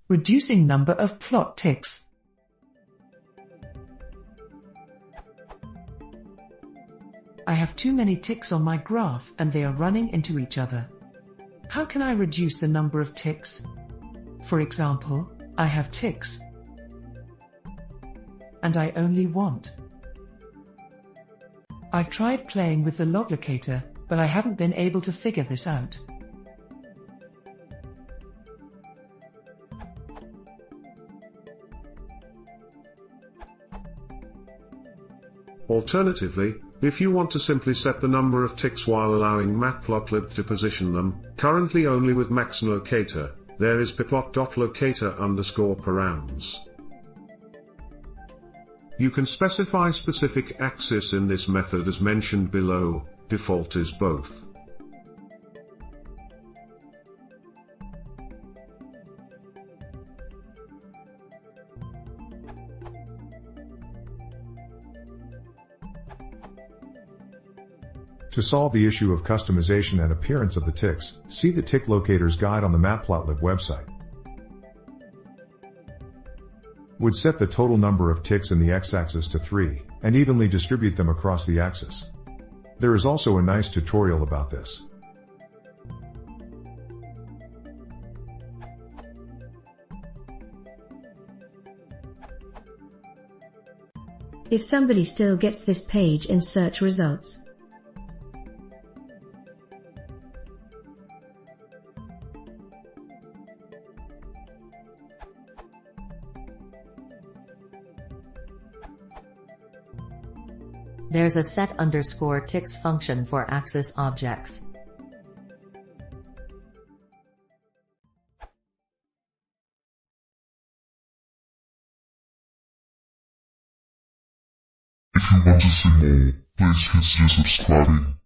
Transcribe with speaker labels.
Speaker 1: Reducing number of plot ticks. I have too many ticks on my graph and they are running into each other. How can I reduce the number of ticks? For example, I have ticks and I only want. I've tried playing with the log locator, but I haven't been able to figure this out.
Speaker 2: Alternatively, if you want to simply set the number of ticks while allowing matplotlib to position them, currently only with maxLocator, there is pyplot.locator_params. You can specify specific axis in this method as mentioned below. Default is both.
Speaker 3: To solve the issue of customization and appearance of the ticks, see the Tick Locator's guide on the matplotlib website. Would set the total number of ticks in the x-axis to 3, and evenly distribute them across the axis. There is also a nice tutorial about this.
Speaker 4: If somebody still gets this page in search results,
Speaker 5: There's a set_ticks function for axis objects.
Speaker 6: If you want to see more, please consider subscribing.